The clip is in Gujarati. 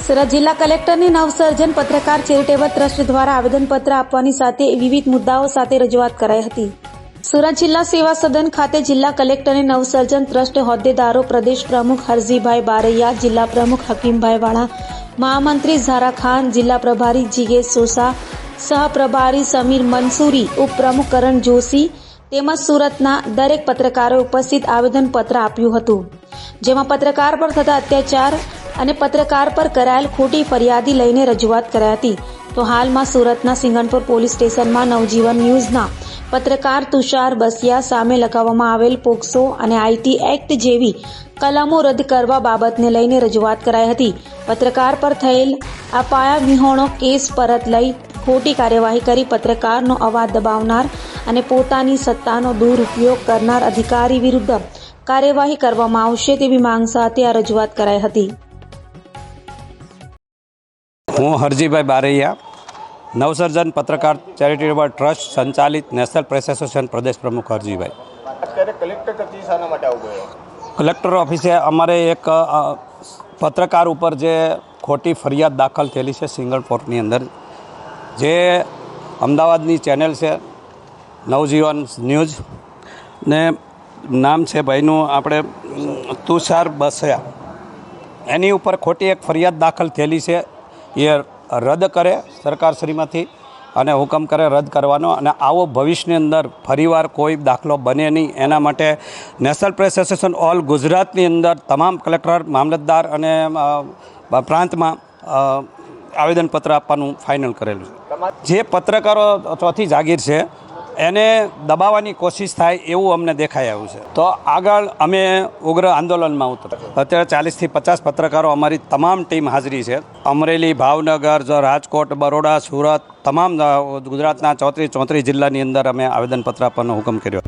સુરત જિલ્લા કલેક્ટરની નવસર્જન પત્રકાર ચેરિટેબલ ટ્રસ્ટ દ્વારા આવેદનપત્ર આપવાની સાથે વિવિધ મુદ્દાઓ સાથે રજૂઆત કરાઈ હતી. સુરત જિલ્લા સેવા સદન ખાતે જિલ્લા કલેક્ટરની નવસર્જન ટ્રસ્ટ હોદ્દેદારો પ્રદેશ પ્રમુખ હરજીભાઈ બારૈયા, જિલ્લા પ્રમુખ હકીમભાઈ વાળા, મહામંત્રી ઝારા ખાન, જિલ્લા પ્રભારી જીગેશ સોસા, સહપ્રભારી સમીર મંસૂરી, ઉપપ્રમુખ કરણ જોશી તેમજ સુરતના દરેક પત્રકારોએ ઉપસ્થિત આવેદનપત્ર આપ્યું હતું, જેમાં પત્રકાર પર થતા અત્યાચાર અને પત્રકાર પર કરાયેલ ખોટી ફરિયાદી લઈને રજૂઆત કરાઈ હતી. તો હાલમાં સુરતના સિંગણપુર પોલીસ સ્ટેશનમાં નવજીવન ન્યૂઝના પત્રકાર તુષાર બસિયા સામે લગાવવામાં આવેલ પોક્સો અને આઈટી એક્ટ જેવી કલમો રદ કરવા બાબતને લઈને રજૂઆત કરાઈ હતી. પત્રકાર પર થયેલ આ પાયા વિહોણો કેસ પરત લઈ ખોટી કાર્યવાહી કરી પત્રકારનો અવાજ દબાવનાર અને પોતાની સત્તાનો દુરુપયોગ કરનાર અધિકારી વિરુદ્ધ કાર્યવાહી કરવામાં આવશે તેવી માંગ સાથે આ રજૂઆત કરાઈ હતી. હું હરજીભાઈ બારૈયા, નવસર્જન પત્રકાર ચેરિટેબલ ટ્રસ્ટ સંચાલિત નેશનલ પ્રેસ એસોસિએશન પ્રદેશ પ્રમુખ હરજીભાઈ. અત્યારે કલેક્ટર કચેરી શાના માટે આવું ગયો? કલેક્ટર ઓફિસે અમારે એક પત્રકાર ઉપર જે ખોટી ફરિયાદ દાખલ થયેલી છે સિંગણપોરની અંદર, જે અમદાવાદની ચેનલ છે નવજીવન ન્યૂઝ ને નામ છે ભાઈનું આપણે તુષાર બસિયા, એની ઉપર ખોટી એક ફરિયાદ દાખલ થયેલી છે. એ રદ કરે સરકારશ્રીમાંથી અને હુકમ કરે રદ કરવાનો, અને આવો ભવિષ્યની અંદર ફરીવાર કોઈ દાખલો બને નહીં એના માટે નેશનલ પ્રેસ એસોસિએશન ઓલ ગુજરાતની અંદર તમામ કલેક્ટર, મામલતદાર અને પ્રાંતમાં આવેદનપત્ર આપવાનું ફાઇનલ કરેલું છે. જે પત્રકારો ચોથી જાગીર છે એને દબાવવાની કોશિશ થાય એવું અમને દેખાઈ આવ્યું છે. તો આગળ અમે ઉગ્ર આંદોલનમાં ઉતરે. અત્યારે 40થી 50 પત્રકારો અમારી તમામ ટીમ હાજરી છે. અમરેલી, ભાવનગર, રાજકોટ, બરોડા, સુરત, તમામ ગુજરાતના 34 જિલ્લાની અંદર અમે આવેદનપત્ર આપવાનો હુકમ કર્યો.